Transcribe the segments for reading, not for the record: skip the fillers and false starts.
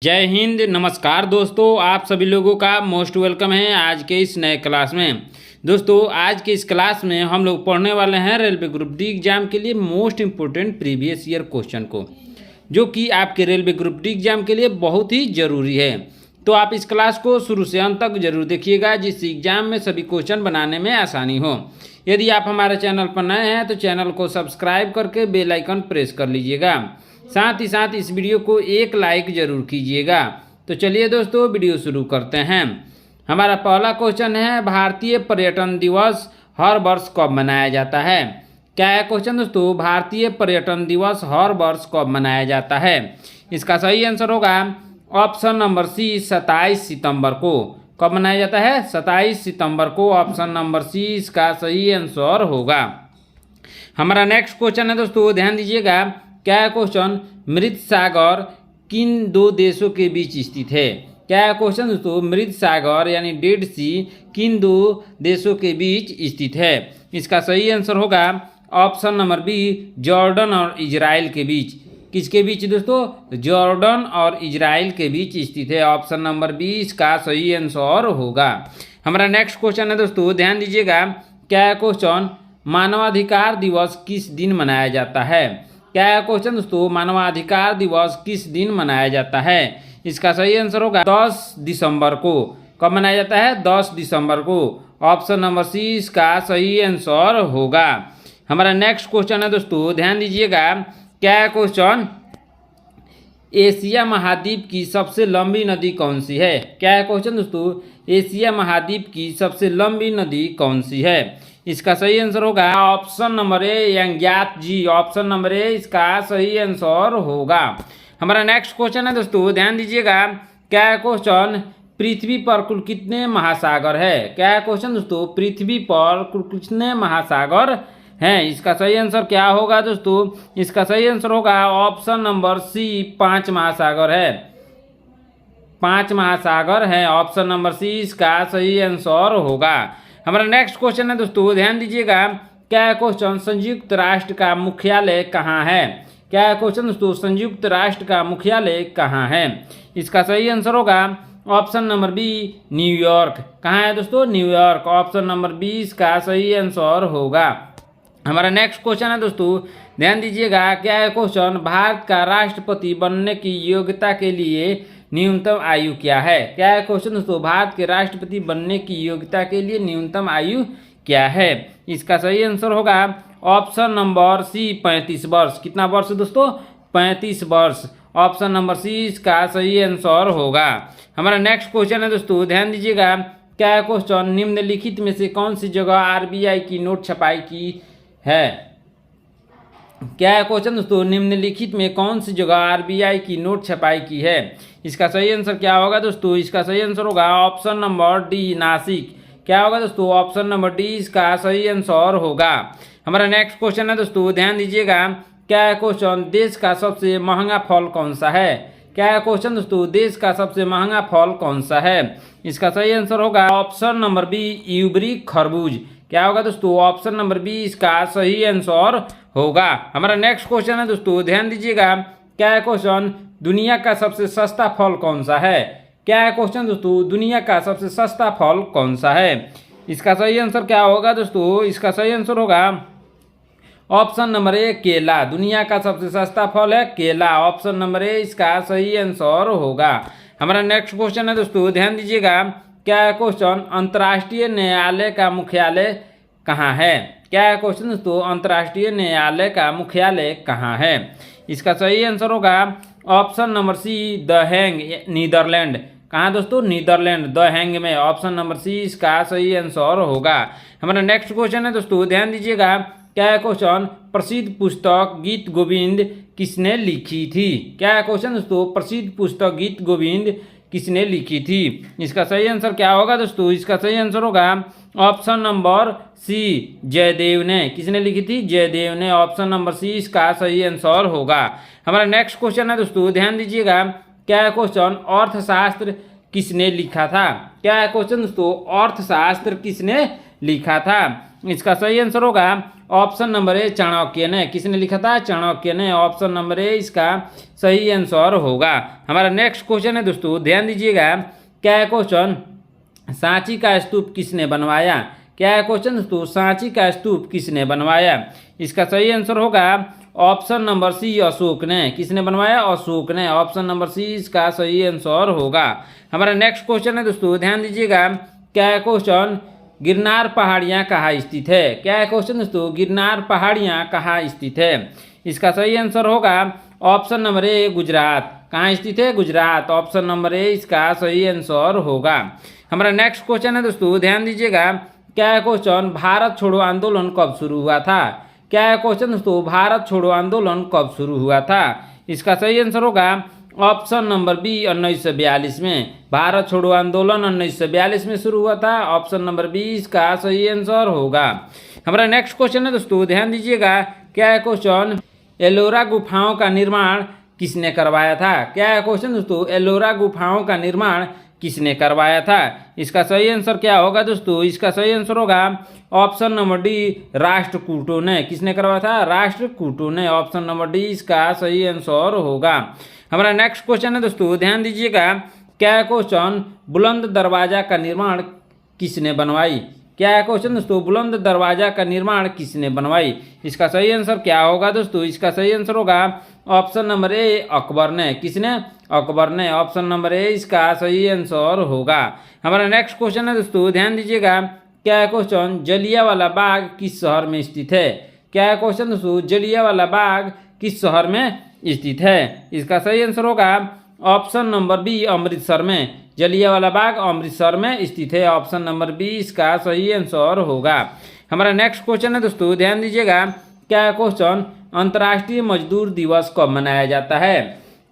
जय हिंद। नमस्कार दोस्तों, आप सभी लोगों का मोस्ट वेलकम है आज के इस नए क्लास में। दोस्तों आज के इस क्लास में हम लोग पढ़ने वाले हैं रेलवे ग्रुप डी एग्जाम के लिए most important previous year question को, जो कि आपके रेलवे ग्रुप डी एग्जाम के लिए बहुत ही ज़रूरी है। तो आप इस क्लास को शुरू से अंत तक जरूर देखिएगा, जिससे एग्जाम में सभी क्वेश्चन बनाने में आसानी हो। यदि आप हमारे चैनल पर नए हैं तो चैनल को सब्सक्राइब करके बेल आइकन प्रेस कर लीजिएगा। साथ ही साथ इस वीडियो को एक लाइक जरूर कीजिएगा। तो चलिए दोस्तों वीडियो शुरू करते हैं। हमारा पहला क्वेश्चन है, भारतीय पर्यटन दिवस हर वर्ष कब मनाया जाता है? क्या है क्वेश्चन दोस्तों? भारतीय पर्यटन दिवस हर वर्ष कब मनाया जाता है? इसका सही आंसर होगा ऑप्शन नंबर सी, 27 सितंबर को। कब मनाया जाता है? 27 सितंबर को। ऑप्शन नंबर सी इसका सही आंसर होगा। हमारा नेक्स्ट क्वेश्चन है दोस्तों, ध्यान दीजिएगा। क्या है क्वेश्चन? मृत सागर किन दो देशों के बीच स्थित है? क्या है क्वेश्चन दोस्तों? मृत सागर यानी डेड सी किन दो देशों के बीच स्थित है? इसका सही आंसर होगा ऑप्शन नंबर बी, जॉर्डन और इजराइल के बीच। किसके बीच दोस्तों? जॉर्डन और इजराइल के बीच स्थित है। ऑप्शन नंबर बी इसका सही आंसर होगा। हमारा नेक्स्ट क्वेश्चन है दोस्तों, ध्यान दीजिएगा। क्या है क्वेश्चन? मानवाधिकार दिवस किस दिन मनाया जाता है? क्या है क्वेश्चन दोस्तों? मानवाधिकार दिवस किस दिन मनाया जाता है? इसका सही आंसर होगा 10 दिसंबर को। कब मनाया जाता है? 10 दिसंबर को। ऑप्शन नंबर सी इसका सही आंसर होगा। हमारा नेक्स्ट क्वेश्चन है दोस्तों, ध्यान दीजिएगा। क्या है क्वेश्चन? एशिया महाद्वीप की सबसे लंबी नदी कौन सी है? क्या है क्वेश्चन दोस्तों? एशिया महाद्वीप की सबसे लंबी नदी कौन सी है? इसका सही आंसर होगा option number A, Yangtze. Option number A इसका सही आंसर होगा। हमारा नेक्स्ट क्वेश्चन है दोस्तों, ध्यान दीजिएगा। क्या है क्वेश्चन? पृथ्वी पर कुल कितने महासागर है? क्या है क्वेश्चन दोस्तों? पृथ्वी पर कुल कितने महासागर हैं? इसका सही आंसर क्या होगा दोस्तों? इसका सही आंसर होगा ऑप्शन नंबर सी, 5 महासागर है। 5 महासागर हैं। ऑप्शन नंबर सी इसका सही आंसर होगा। हमारा नेक्स्ट क्वेश्चन है दोस्तों, ध्यान दीजिएगा। क्या है क्वेश्चन? संयुक्त राष्ट्र का मुख्यालय कहाँ है? क्या है क्वेश्चन दोस्तों? संयुक्त राष्ट्र का मुख्यालय कहाँ है? इसका सही आंसर होगा ऑप्शन नंबर बी, न्यूयॉर्क। कहाँ है दोस्तों? न्यूयॉर्क। ऑप्शन नंबर बी इसका सही आंसर होगा। हमारा नेक्स्ट क्वेश्चन है दोस्तों, ध्यान दीजिएगा। क्या है क्वेश्चन? भारत का राष्ट्रपति बनने की योग्यता के लिए न्यूनतम आयु क्या है? क्या है क्वेश्चन दोस्तों? भारत के राष्ट्रपति बनने की योग्यता के लिए न्यूनतम आयु क्या है? इसका सही आंसर होगा ऑप्शन नंबर सी, 35 वर्ष। कितना वर्ष दोस्तों? 35 वर्ष। ऑप्शन नंबर सी इसका सही आंसर होगा। हमारा नेक्स्ट क्वेश्चन है दोस्तों, ध्यान दीजिएगा। क्या है क्वेश्चन? निम्नलिखित में से कौन सी जगह आरबीआई की नोट छपाई की है? क्या है क्वेश्चन दोस्तों? निम्नलिखित में कौन सी जगह आरबीआई की नोट छपाई की है? इसका सही आंसर क्या होगा दोस्तों? इसका सही आंसर होगा ऑप्शन नंबर डी, नासिक। क्या होगा दोस्तों? ऑप्शन नंबर डी इसका सही आंसर होगा। हमारा नेक्स्ट क्वेश्चन है दोस्तों, ध्यान दीजिएगा। क्या है क्वेश्चन? देश का सबसे महंगा फल कौन सा है? क्या है क्वेश्चन दोस्तों? देश का सबसे महंगा फल कौन सा है? इसका सही आंसर होगा ऑप्शन नंबर बी, यूबरी खरबूज। क्या होगा दोस्तों? ऑप्शन नंबर बी इसका सही आंसर होगा। हमारा नेक्स्ट क्वेश्चन है दोस्तों, ध्यान दीजिएगा। क्या है क्वेश्चन? दुनिया का सबसे सस्ता फल कौन सा है? क्या है क्वेश्चन दोस्तों? दुनिया का सबसे सस्ता फल कौन सा है? इसका सही आंसर क्या होगा दोस्तों? इसका सही आंसर होगा ऑप्शन नंबर ए, केला। दुनिया का सबसे सस्ता फल है केला। ऑप्शन नंबर ए इसका सही आंसर होगा। हमारा नेक्स्ट क्वेश्चन है दोस्तों, ध्यान दीजिएगा। क्या है क्वेश्चन? अंतर्राष्ट्रीय न्यायालय का मुख्यालय कहाँ है? क्या है क्वेश्चन दोस्तों? अंतर्राष्ट्रीय न्यायालय का मुख्यालय कहाँ है? इसका सही आंसर होगा option number C, the Hague, Netherlands. कहाँ दोस्तों? नीदरलैंड, द हैग में। ऑप्शन नंबर सी इसका सही आंसर होगा। हमारा नेक्स्ट क्वेश्चन है दोस्तों, ध्यान दीजिएगा। क्या है क्वेश्चन? प्रसिद्ध पुस्तक गीत गोविंद किसने लिखी थी? क्या है क्वेश्चन दोस्तों? प्रसिद्ध पुस्तक गीत गोविंद किसने लिखी थी? इसका सही आंसर क्या होगा दोस्तों? इसका सही आंसर होगा ऑप्शन नंबर सी, जयदेव ने। किसने लिखी थी? जयदेव ने। ऑप्शन नंबर सी इसका सही आंसर होगा। हमारा नेक्स्ट क्वेश्चन है दोस्तों, ध्यान दीजिएगा। क्या है क्वेश्चन? अर्थशास्त्र किसने लिखा था? क्या है क्वेश्चन दोस्तों? अर्थशास्त्र किसने लिखा था? इसका सही आंसर होगा ऑप्शन नंबर ए चाणक्य ने। किसने लिखा था? चाणक्य ने। ऑप्शन नंबर ए इसका सही आंसर होगा। हमारा नेक्स्ट क्वेश्चन है दोस्तों, ध्यान दीजिएगा। क्या है क्वेश्चन? सांची का स्तूप किसने बनवाया? क्या है क्वेश्चन दोस्तों? सांची का स्तूप किसने बनवाया? इसका सही आंसर होगा ऑप्शन नंबर सी अशोक ने। किसने बनवाया? अशोक ने। ऑप्शन नंबर सी इसका सही आंसर होगा। हमारा नेक्स्ट क्वेश्चन है दोस्तों, ध्यान दीजिएगा। क्या है क्वेश्चन? गिरनार पहाड़ियाँ कहाँ स्थित है? क्या है क्वेश्चन दोस्तों? गिरनार पहाड़ियाँ कहाँ स्थित है? इसका सही आंसर होगा ऑप्शन नंबर ए गुजरात। कहाँ स्थित है? गुजरात। ऑप्शन नंबर ए इसका सही आंसर होगा। हमारा नेक्स्ट क्वेश्चन है दोस्तों, ध्यान दीजिएगा। क्या है क्वेश्चन? भारत छोड़ो आंदोलन कब शुरू हुआ था? क्या है क्वेश्चन दोस्तों? भारत छोड़ो आंदोलन कब शुरू हुआ था? इसका सही आंसर होगा ऑप्शन नंबर बी 1942 में। भारत छोड़ो आंदोलन 1942 में शुरू हुआ था। ऑप्शन नंबर बी इसका सही आंसर होगा। हमारा नेक्स्ट क्वेश्चन है दोस्तों, ध्यान दीजिएगा। क्या है क्वेश्चन? एलोरा गुफाओं का निर्माण किसने करवाया था? क्या है क्वेश्चन दोस्तों? एलोरा गुफाओं का निर्माण किसने करवाया था? इसका सही आंसर क्या होगा दोस्तों? इसका सही आंसर होगा ऑप्शन नंबर डी राष्ट्रकूटों ने। किसने करवाया था? राष्ट्रकूटों ने। ऑप्शन नंबर डी इसका सही आंसर होगा। हमारा नेक्स्ट क्वेश्चन है दोस्तों, ध्यान दीजिएगा। क्या है क्वेश्चन? बुलंद दरवाजा का निर्माण किसने बनवाई? क्या है क्वेश्चन दोस्तों? बुलंद दरवाजा का निर्माण किसने बनवाई? इसका सही आंसर क्या होगा दोस्तों? इसका सही आंसर होगा ऑप्शन नंबर ए अकबर ने। किसने? अकबर ने। ऑप्शन नंबर ए इसका सही आंसर होगा। हमारा नेक्स्ट क्वेश्चन है दोस्तों, ध्यान दीजिएगा। क्या है क्वेश्चन? जलियांवाला बाग किस शहर में स्थित है? क्या है क्वेश्चन दोस्तों? जलियांवाला बाग किस शहर में स्थित है? इसका सही आंसर होगा ऑप्शन नंबर बी अमृतसर में। जलियांवाला बाग अमृतसर में स्थित है। ऑप्शन नंबर बी इसका सही आंसर होगा। हमारा नेक्स्ट क्वेश्चन है दोस्तों, ध्यान दीजिएगा। क्या है क्वेश्चन? अंतर्राष्ट्रीय मजदूर दिवस कब मनाया जाता है?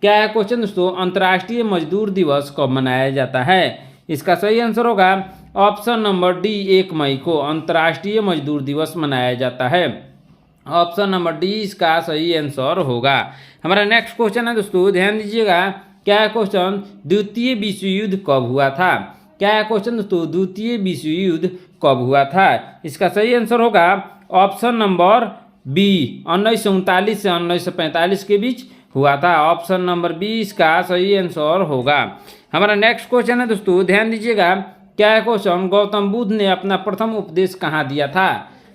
क्या है क्वेश्चन दोस्तों? अंतर्राष्ट्रीय मजदूर दिवस कब मनाया जाता है? इसका सही आंसर होगा ऑप्शन नंबर डी 1 मई को अंतर्राष्ट्रीय मजदूर दिवस मनाया जाता है। ऑप्शन नंबर डी इसका सही आंसर होगा। हमारा नेक्स्ट क्वेश्चन है दोस्तों, ध्यान दीजिएगा। क्या है क्वेश्चन? द्वितीय विश्व युद्ध कब हुआ था? क्या है क्वेश्चन दोस्तों? द्वितीय विश्व युद्ध कब हुआ था? इसका सही आंसर होगा ऑप्शन नंबर बी 1939 से 1945 के बीच हुआ था। ऑप्शन नंबर बी इसका सही आंसर होगा। हमारा नेक्स्ट क्वेश्चन है दोस्तों, ध्यान दीजिएगा। क्या है क्वेश्चन? गौतम बुद्ध ने अपना प्रथम उपदेश कहाँ दिया था?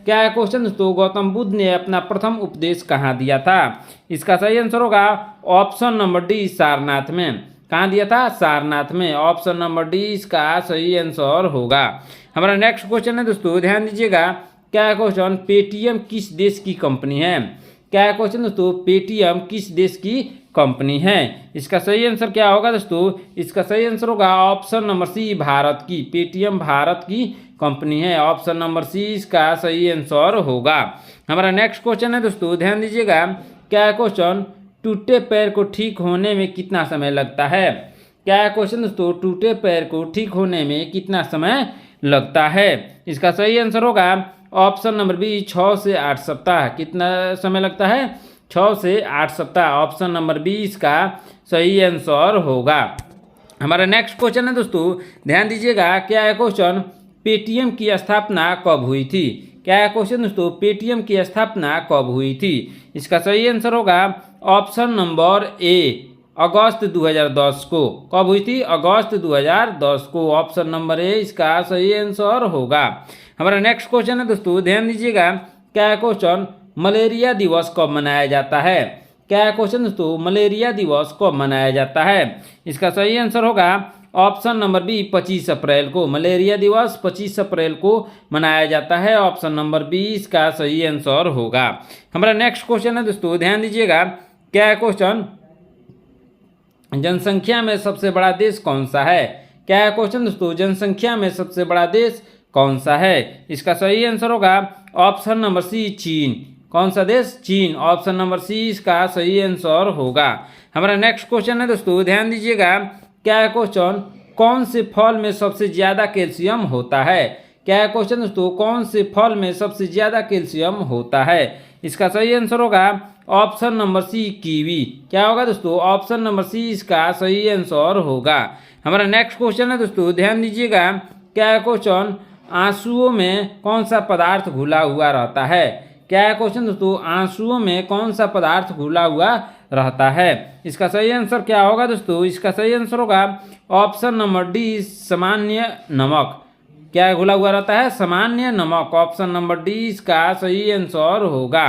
क्या है क्वेश्चन दोस्तों? गौतम बुद्ध ने अपना प्रथम उपदेश कहाँ दिया था? इसका सही आंसर होगा ऑप्शन नंबर डी सारनाथ में। कहाँ दिया था? सारनाथ में। ऑप्शन नंबर डी इसका सही आंसर होगा। हमारा नेक्स्ट क्वेश्चन है दोस्तों, ध्यान दीजिएगा। क्या है क्वेश्चन? पेटीएम किस देश की कंपनी है? क्या है क्वेश्चन दोस्तों? पेटीएम किस देश की कंपनी है? इसका सही आंसर क्या होगा दोस्तों? इसका सही आंसर होगा ऑप्शन नंबर सी भारत की। पेटीएम भारत की कंपनी है। ऑप्शन नंबर सी इसका सही आंसर होगा। हमारा नेक्स्ट क्वेश्चन है दोस्तों, ध्यान दीजिएगा। क्या है क्वेश्चन? टूटे पैर को ठीक होने में कितना समय लगता है? क्या है क्वेश्चन दोस्तों? टूटे पैर को ठीक होने में कितना समय लगता है? इसका सही आंसर होगा ऑप्शन नंबर बी 6 से 8 सप्ताह। कितना समय लगता है? 6 से 8 सप्ताह। ऑप्शन नंबर बी इसका सही आंसर होगा। हमारा नेक्स्ट क्वेश्चन है दोस्तों, ध्यान दीजिएगा। क्या है क्वेश्चन? पेटीएम की स्थापना कब हुई थी? क्या है क्वेश्चन दोस्तों? पेटीएम की स्थापना कब हुई थी? इसका सही आंसर होगा ऑप्शन नंबर ए अगस्त 2010 को। कब हुई थी? अगस्त 2010 को। ऑप्शन नंबर ए इसका सही आंसर होगा। हमारा नेक्स्ट क्वेश्चन है दोस्तों, ध्यान दीजिएगा। क्या है क्वेश्चन? मलेरिया दिवस कब मनाया जाता है? क्या है क्वेश्चन दोस्तों? मलेरिया दिवस कब मनाया जाता है? इसका सही आंसर होगा ऑप्शन नंबर बी 25 अप्रैल को। मलेरिया दिवस 25 अप्रैल को मनाया जाता है। ऑप्शन नंबर बी इसका सही आंसर होगा। हमारा नेक्स्ट क्वेश्चन है दोस्तों, ध्यान दीजिएगा। क्या है क्वेश्चन? जनसंख्या में सबसे बड़ा देश कौन सा है? क्या है क्वेश्चन दोस्तों? जनसंख्या में सबसे बड़ा देश कौन सा है? इसका सही आंसर होगा ऑप्शन नंबर सी चीन। कौन सा देश? चीन। ऑप्शन नंबर सी इसका सही आंसर होगा। हमारा नेक्स्ट क्वेश्चन है दोस्तों, ध्यान दीजिएगा। क्या है क्वेश्चन? कौन से फल में सबसे ज्यादा कैल्शियम होता है? क्या है क्वेश्चन दोस्तों? कौन से फल में सबसे ज्यादा कैल्शियम होता है? इसका सही आंसर होगा ऑप्शन नंबर सी कीवी। क्या होगा दोस्तों? ऑप्शन नंबर सी इसका सही आंसर होगा। हमारा नेक्स्ट क्वेश्चन है दोस्तों, ध्यान दीजिएगा। क्या है क्वेश्चन? आंसुओं में कौन सा पदार्थ घुला हुआ रहता है? क्या है क्वेश्चन दोस्तों? आंसुओं में कौन सा पदार्थ घुला हुआ रहता है? इसका सही आंसर क्या होगा दोस्तों? इसका सही आंसर होगा ऑप्शन नंबर डी, सामान्य नमक। क्या घुला हुआ रहता है? सामान्य नमक। ऑप्शन नंबर डी इसका सही आंसर होगा।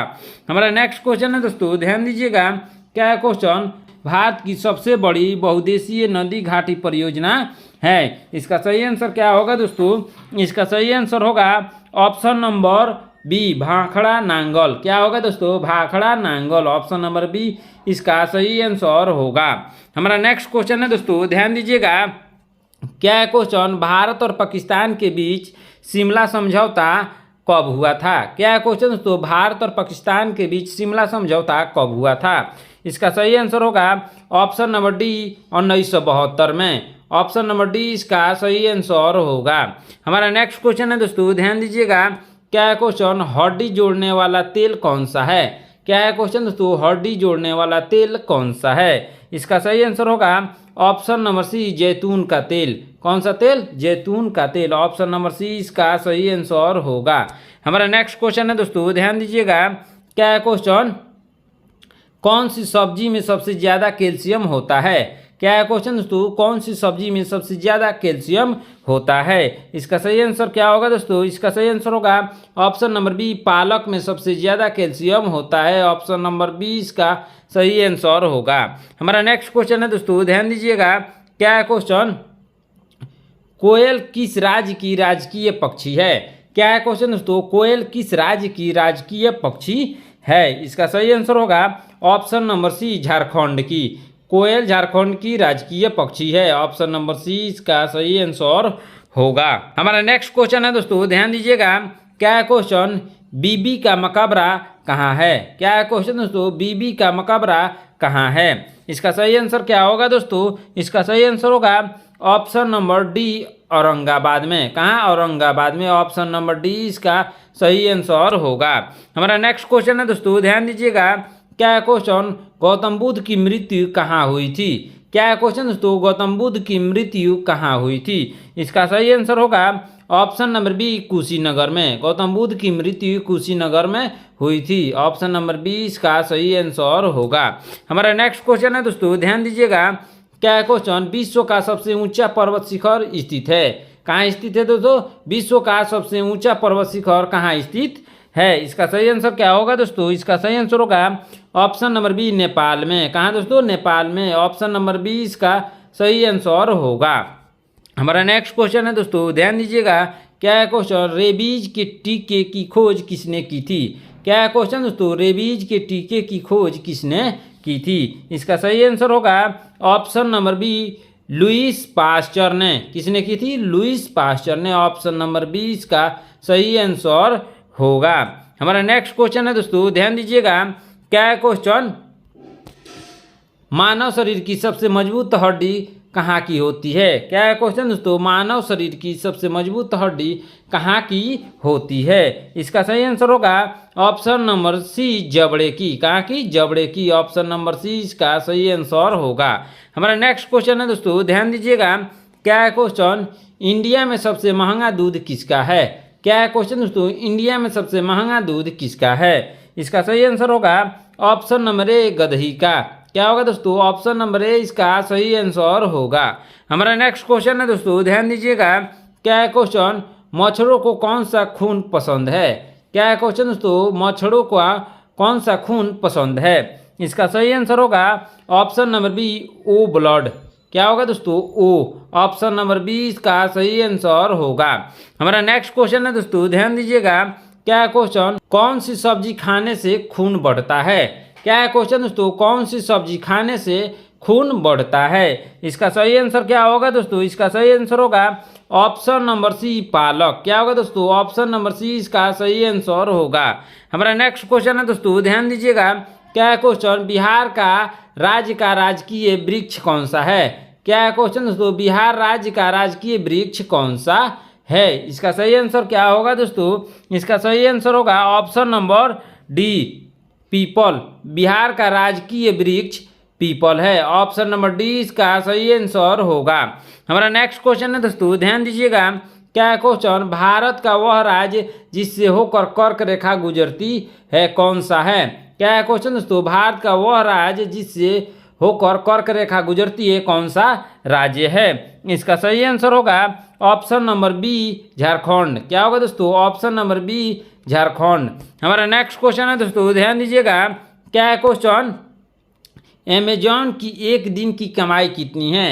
हमारा नेक्स्ट क्वेश्चन है दोस्तों, ध्यान दीजिएगा। क्या है क्वेश्चन? भारत की सबसे बड़ी बहुउद्देशीय नदी घाटी परियोजना है। इसका सही आंसर क्या होगा दोस्तों? इसका सही आंसर होगा option number B, Bhakra Nangal. क्या होगा दोस्तों? Bhakra Nangal. Option number B इसका सही आंसर होगा। हमारा नेक्स्ट क्वेश्चन है दोस्तों, ध्यान दीजिएगा। क्या है क्वेश्चन? भारत और पाकिस्तान के बीच शिमला समझौता कब हुआ था? क्या है क्वेश्चन दोस्तों? भारत और पाकिस्तान के बीच शिमला समझौता कब हुआ था? इसका सही आंसर होगा ऑप्शन नंबर डी, 1972 में। ऑप्शन नंबर डी इसका सही आंसर होगा। हमारा नेक्स्ट क्वेश्चन है दोस्तों, ध्यान दीजिएगा। क्या है क्वेश्चन? हड्डी जोड़ने वाला तेल कौन सा है? क्या है क्वेश्चन दोस्तों? हड्डी जोड़ने वाला तेल कौन सा है? इसका सही आंसर होगा ऑप्शन नंबर सी, जैतून का तेल। कौन सा तेल? जैतून का तेल। ऑप्शन नंबर सी इसका सही आंसर होगा। हमारा नेक्स्ट क्वेश्चन है दोस्तों, ध्यान दीजिएगा। क्या है क्वेश्चन? कौन सी सब्जी में सबसे ज्यादा कैल्शियम होता है? क्या है क्वेश्चन दोस्तों? कौन सी सब्जी में सबसे ज्यादा कैल्शियम होता है? इसका सही आंसर क्या होगा दोस्तों? इसका सही आंसर होगा ऑप्शन नंबर बी, पालक में सबसे ज्यादा कैल्शियम होता है। ऑप्शन नंबर बी इसका सही आंसर होगा। हमारा नेक्स्ट क्वेश्चन है दोस्तों, ध्यान दीजिएगा। क्या है क्वेश्चन? कोयल किस राज्य की राजकीय पक्षी है? क्या है क्वेश्चन दोस्तों? कोयल किस राज्य की राजकीय पक्षी है? इसका सही आंसर होगा ऑप्शन नंबर सी, झारखंड की। कोयल झारखंड की राजकीय पक्षी है। ऑप्शन नंबर सी इसका सही आंसर होगा। हमारा नेक्स्ट क्वेश्चन है दोस्तों, ध्यान दीजिएगा। क्या है क्वेश्चन? बीबी का मकबरा कहाँ है? क्या है क्वेश्चन दोस्तों? बीबी का मकबरा कहाँ है? इसका सही आंसर क्या होगा दोस्तों? इसका सही आंसर होगा ऑप्शन नंबर डी, औरंगाबाद में। कहाँ? औरंगाबाद में। ऑप्शन नंबर डी इसका सही आंसर होगा। हमारा नेक्स्ट क्वेश्चन है दोस्तों, ध्यान दीजिएगा। क्या है क्वेश्चन? गौतम बुद्ध की मृत्यु कहाँ हुई थी? क्या है क्वेश्चन दोस्तों? गौतम बुद्ध की मृत्यु कहाँ हुई थी? इसका सही आंसर होगा ऑप्शन नंबर बी, कुशीनगर में। गौतम बुद्ध की मृत्यु कुशीनगर में हुई थी। ऑप्शन नंबर बी इसका सही आंसर होगा। हमारा नेक्स्ट क्वेश्चन है दोस्तों, ध्यान दीजिएगा। क्या है क्वेश्चन? विश्व का सबसे ऊंचा पर्वत शिखर स्थित है। कहाँ स्थित है दोस्तों? विश्व का सबसे ऊंचा पर्वत शिखर कहाँ स्थित है? इसका सही आंसर क्या होगा दोस्तों? इसका सही आंसर होगा ऑप्शन नंबर बी, नेपाल में। कहाँ दोस्तों? नेपाल में। ऑप्शन नंबर बी इसका सही आंसर होगा। हमारा नेक्स्ट क्वेश्चन है दोस्तों, ध्यान दीजिएगा। क्या है क्वेश्चन? रेबीज के टीके की खोज किसने की थी? क्या है क्वेश्चन दोस्तों? रेबीज के टीके की खोज किसने की थी? इसका सही आंसर होगा option number B, Louis Pasteur ने। किसने की थी? लुईस पास्चर ने। ऑप्शन नंबर बी इसका सही आंसर होगा। हमारा नेक्स्ट क्वेश्चन है दोस्तों, ध्यान दीजिएगा। क्या है क्वेश्चन? मानव शरीर की सबसे मजबूत हड्डी कहाँ की होती है? क्या है क्वेश्चन दोस्तों? मानव शरीर की सबसे मजबूत हड्डी कहाँ की होती है? इसका सही आंसर होगा ऑप्शन नंबर सी, जबड़े की। कहाँ की? जबड़े की। ऑप्शन नंबर सी इसका सही आंसर होगा। हमारा नेक्स्ट क्वेश्चन है दोस्तों, ध्यान दीजिएगा। क्या है क्वेश्चन? इंडिया में सबसे महंगा दूध किसका है? क्या है क्वेश्चन दोस्तों? इंडिया में सबसे महंगा दूध किसका है? इसका सही आंसर होगा ऑप्शन नंबर ए, गदही का। क्या होगा दोस्तों? ऑप्शन नंबर ए इसका सही आंसर होगा। हमारा नेक्स्ट क्वेश्चन है दोस्तों, ध्यान दीजिएगा। क्या है क्वेश्चन? मच्छरों को कौन सा खून पसंद है? क्या है क्वेश्चन दोस्तों? मच्छरों को कौन सा खून पसंद है? इसका सही आंसर होगा option number B, O blood. क्या होगा दोस्तों? ओ। ऑप्शन नंबर बी इसका सही आंसर होगा। हमारा नेक्स्ट क्वेश्चन है दोस्तों, ध्यान दीजिएगा। क्या है क्वेश्चन? कौन सी सब्जी खाने से खून बढ़ता है? क्या है क्वेश्चन दोस्तों? कौन सी सब्जी खाने से खून बढ़ता है? इसका सही आंसर क्या होगा दोस्तों? इसका सही आंसर होगा ऑप्शन नंबर सी, पालक। क्या होगा दोस्तों? ऑप्शन नंबर सी इसका सही आंसर होगा। हमारा नेक्स्ट क्वेश्चन है दोस्तों, ध्यान दीजिएगा। क्या है क्वेश्चन? बिहार का राज्य का राजकीय वृक्ष कौन सा है? क्या है क्वेश्चन दोस्तों? बिहार राज्य का राजकीय वृक्ष कौन सा है? इसका सही आंसर क्या होगा दोस्तों? इसका सही आंसर होगा option number D, people. Bihar का राजकीय वृक्ष पीपल है। ऑप्शन नंबर डी इसका सही आंसर होगा। हमारा नेक्स्ट क्वेश्चन है दोस्तों, ध्यान दीजिएगा। क्या है क्वेश्चन, भारत का वह राज्य जिससे होकर कर्क रेखा गुजरती है कौन सा है। क्या है क्वेश्चन दोस्तों, भारत का वह राज्य जिससे होकर कर्क रेखा गुजरती है कौन सा राज्य है। इसका सही आंसर होगा ऑप्शन नंबर बी, झारखंड। क्या होगा दोस्तों, ऑप्शन नंबर बी, झारखंड। हमारा नेक्स्ट क्वेश्चन है दोस्तों, ध्यान दीजिएगा। क्या है क्वेश्चन, अमेजॉन की एक दिन की कमाई कितनी है।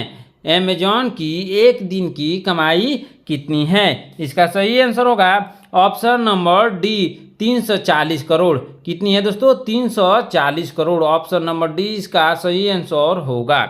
अमेजॉन की एक दिन की कमाई कितनी है। इसका सही आंसर होगा ऑप्शन नंबर डी, 340 करोड़। कितनी है दोस्तों, 340 करोड़। ऑप्शन नंबर डी इसका सही आंसर होगा।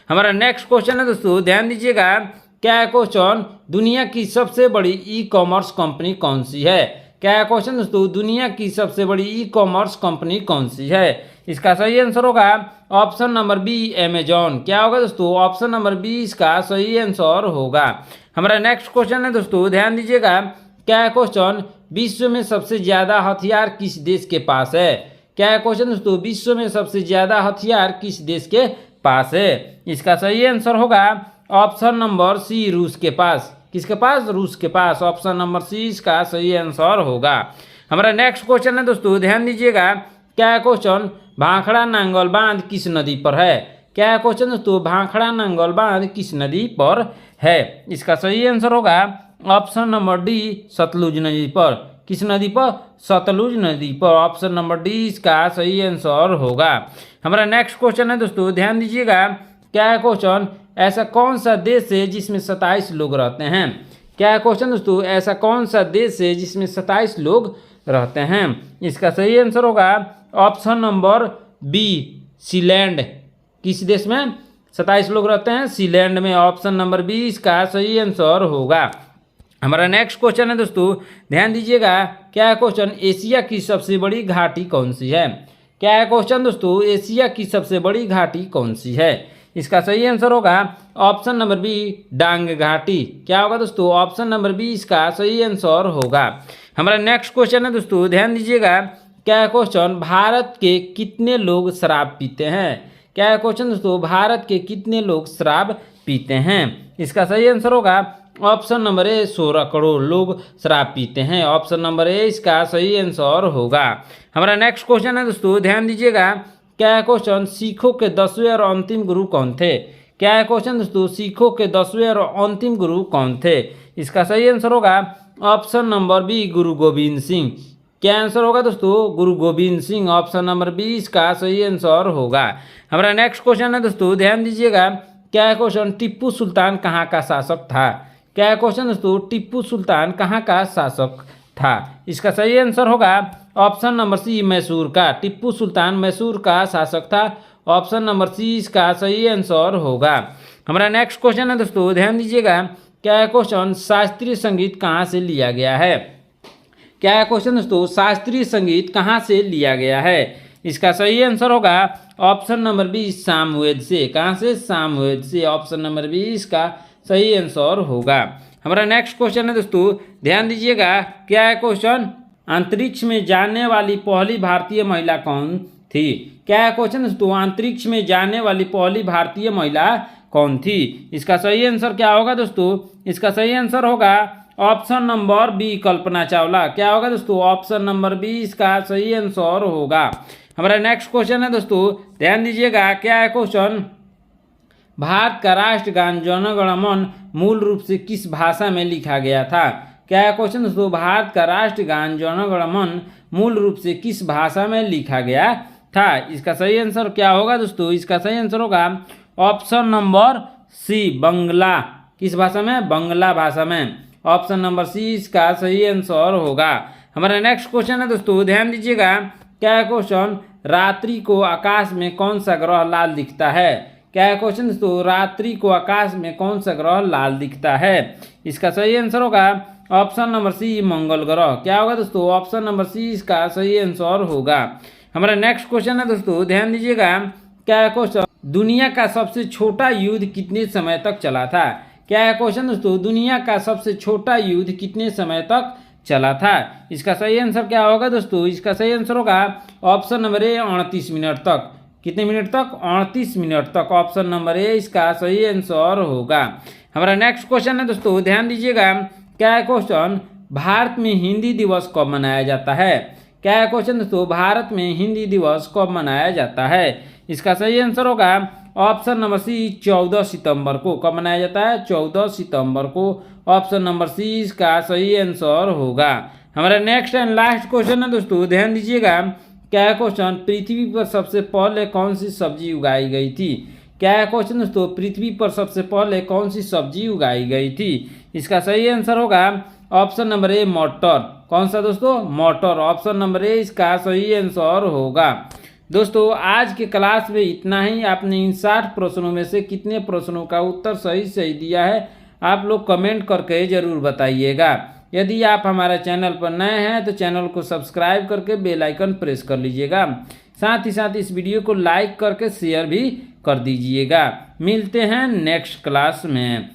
हमारा नेक्स्ट क्वेश्चन है दोस्तों, ध्यान दीजिएगा। क्या है क्वेश्चन, दुनिया की सबसे बड़ी ई कॉमर्स कंपनी कौन सी है। क्या है क्वेश्चन दोस्तों, दुनिया की सबसे बड़ी ई कॉमर्स कंपनी कौन सी है। इसका सही आंसर होगा ऑप्शन नंबर बी, अमेजॉन। क्या होगा दोस्तों, ऑप्शन नंबर बी इसका सही आंसर होगा। हमारा नेक्स्ट क्वेश्चन है दोस्तों, ध्यान दीजिएगा। क्या है क्वेश्चन, विश्व में सबसे ज्यादा हथियार किस देश के पास है। क्या है क्वेश्चन दोस्तों, विश्व में सबसे ज्यादा हथियार किस देश के पास है। इसका सही आंसर होगा ऑप्शन नंबर सी, रूस के पास। किसके पास, रूस के पास। ऑप्शन नंबर सी इसका सही आंसर होगा। हमारा नेक्स्ट क्वेश्चन है दोस्तों, ध्यान दीजिएगा। क्या है क्वेश्चन, भाखड़ा नांगल बांध किस नदी पर है। क्या है क्वेश्चन दोस्तों, भाखड़ा नांगल बांध किस नदी पर है। इसका सही आंसर होगा ऑप्शन नंबर डी, सतलुज नदी पर। किस नदी पर, सतलुज नदी पर। ऑप्शन नंबर डी इसका सही आंसर होगा। हमारा नेक्स्ट क्वेश्चन है दोस्तों, ध्यान दीजिएगा। क्या है क्वेश्चन, ऐसा कौन सा देश है जिसमें 27 लोग रहते हैं। क्या है क्वेश्चन दोस्तों, ऐसा कौन सा देश है जिसमें 27 लोग रहते हैं। इसका सही आंसर होगा ऑप्शन नंबर बी, सीलैंड। किस देश में 27 लोग रहते हैं, सीलैंड में। ऑप्शन नंबर बी इसका सही आंसर होगा। हमारा नेक्स्ट क्वेश्चन है दोस्तों, ध्यान दीजिएगा। क्या है क्वेश्चन, एशिया की सबसे बड़ी घाटी कौन सी है। क्या है क्वेश्चन दोस्तों, एशिया की सबसे बड़ी घाटी कौन सी है। इसका सही आंसर होगा ऑप्शन नंबर बी, डांग घाटी। क्या होगा दोस्तों, ऑप्शन नंबर बी इसका सही आंसर होगा। हमारा नेक्स्ट क्वेश्चन है दोस्तों, ध्यान दीजिएगा। क्या है क्वेश्चन, भारत के कितने लोग शराब पीते हैं। क्या है क्वेश्चन दोस्तों, भारत के कितने लोग शराब पीते हैं। इसका सही आंसर होगा ऑप्शन नंबर ए, 16 करोड़ लोग शराब पीते हैं। ऑप्शन नंबर ए इसका सही आंसर होगा। हमारा नेक्स्ट क्वेश्चन है दोस्तों, ध्यान दीजिएगा। क्या है क्वेश्चन, सिखों के 10वें और अंतिम गुरु कौन थे। क्या है क्वेश्चन दोस्तों, सिखों के 10वें और अंतिम गुरु कौन थे। इसका सही आंसर होगा ऑप्शन नंबर बी, गुरु गोविंद सिंह। क्या आंसर होगा दोस्तों, Guru Gobind Singh. Option number B इसका सही आंसर होगा। हमारा नेक्स्ट क्वेश्चन है दोस्तों, ध्यान दीजिएगा। क्या है क्वेश्चन, टिप्पू सुल्तान कहाँ का शासक था। क्या है क्वेश्चन दोस्तों, टिप्पू सुल्तान कहाँ का शासक था। इसका सही आंसर होगा ऑप्शन नंबर सी, मैसूर का। टिप्पू सुल्तान मैसूर का शासक था। ऑप्शन नंबर सी इसका सही आंसर होगा। हमारा नेक्स्ट क्वेश्चन है दोस्तों, ध्यान दीजिएगा। क्या है क्वेश्चन, शास्त्रीय संगीत कहाँ से लिया गया है। क्या है क्वेश्चन दोस्तों, शास्त्रीय संगीत कहाँ से लिया गया है। इसका सही आंसर होगा ऑप्शन नंबर बी, सामवेद से। कहाँ से, सामवेद से। ऑप्शन नंबर बी इसका सही आंसर होगा। हमारा नेक्स्ट क्वेश्चन है दोस्तों, ध्यान दीजिएगा। क्या है क्वेश्चन, अंतरिक्ष में जाने वाली पहली भारतीय महिला कौन थी। क्या है क्वेश्चन दोस्तों, अंतरिक्ष में जाने वाली पहली भारतीय महिला कौन थी। इसका सही आंसर क्या होगा दोस्तों, इसका सही आंसर होगा option number B, Kalpana Chawla. क्या होगा दोस्तों, ऑप्शन नंबर बी इसका सही आंसर होगा। हमारा नेक्स्ट क्वेश्चन है दोस्तों, ध्यान दीजिएगा। क्या है क्वेश्चन, भारत का राष्ट्रगान जन गण मन मूल रूप से किस भाषा में लिखा गया था। क्या है क्वेश्चन दोस्तों, भारत का राष्ट्रगान जन गण मन मूल रूप से किस भाषा में लिखा गया था। इसका सही आंसर क्या होगा दोस्तों, इसका सही आंसर होगा ऑप्शन नंबर सी, बंगला। किस भाषा में, बंगला भाषा में। ऑप्शन नंबर सी इसका सही आंसर होगा। हमारा नेक्स्ट क्वेश्चन है दोस्तों, ध्यान दीजिएगा। क्या है क्वेश्चन, रात्रि को आकाश में कौन सा ग्रह लाल दिखता है। क्या है क्वेश्चन दोस्तों, रात्रि को आकाश में कौन सा ग्रह लाल दिखता है। इसका सही आंसर होगा ऑप्शन नंबर सी, मंगल ग्रह। क्या होगा दोस्तों, ऑप्शन नंबर सी इसका सही आंसर होगा। हमारा नेक्स्ट क्वेश्चन है दोस्तों, ध्यान दीजिएगा। क्या है क्वेश्चन, दुनिया का सबसे छोटा युद्ध कितने समय तक चला था। क्या है क्वेश्चन दोस्तों, दुनिया का सबसे छोटा युद्ध कितने समय तक चला था। इसका सही आंसर क्या होगा दोस्तों, इसका सही आंसर होगा ऑप्शन नंबर ए, 38 मिनट तक। कितने मिनट तक, 38 मिनट तक। ऑप्शन नंबर ए इसका सही आंसर होगा। हमारा नेक्स्ट क्वेश्चन है दोस्तों, ध्यान दीजिएगा। क्या है क्वेश्चन, भारत में हिंदी दिवस कब मनाया जाता है? क्या है क्वेश्चन दोस्तों, भारत में हिंदी दिवस कब मनाया जाता है? इसका सही आंसर होगा ऑप्शन नंबर सी 14 सितंबर को। कब मनाया जाता है? 14 सितंबर को। ऑप्शन नंबर सी इसका सही आंसर होगा। हमारा नेक्स्ट एंड लास्ट क्वेश्चन है दोस्तों, ध्यान दीजिएगा। क्या है क्वेश्चन, पृथ्वी पर सबसे पहले कौन सी सब्जी उगाई गई थी? क्या है क्वेश्चन दोस्तों, पृथ्वी पर सबसे पहले कौन सी सब्जी उगाई गई थी? इसका सही आंसर होगा ऑप्शन नंबर ए मटर। कौन सा दोस्तों? मटर। ऑप्शन नंबर ए इसका सही आंसर होगा। दोस्तों आज के क्लास में इतना ही। आपने इन 60 प्रश्नों में से कितने प्रश्नों का उत्तर सही सही दिया है आप लोग कमेंट करके जरूर बताइएगा। यदि आप हमारे चैनल पर नए हैं तो चैनल को सब्सक्राइब करके बेल आइकन प्रेस कर लीजिएगा। साथ ही साथ इस वीडियो को लाइक करके शेयर भी कर दीजिएगा। मिलते हैं नेक्स्ट क्लास में।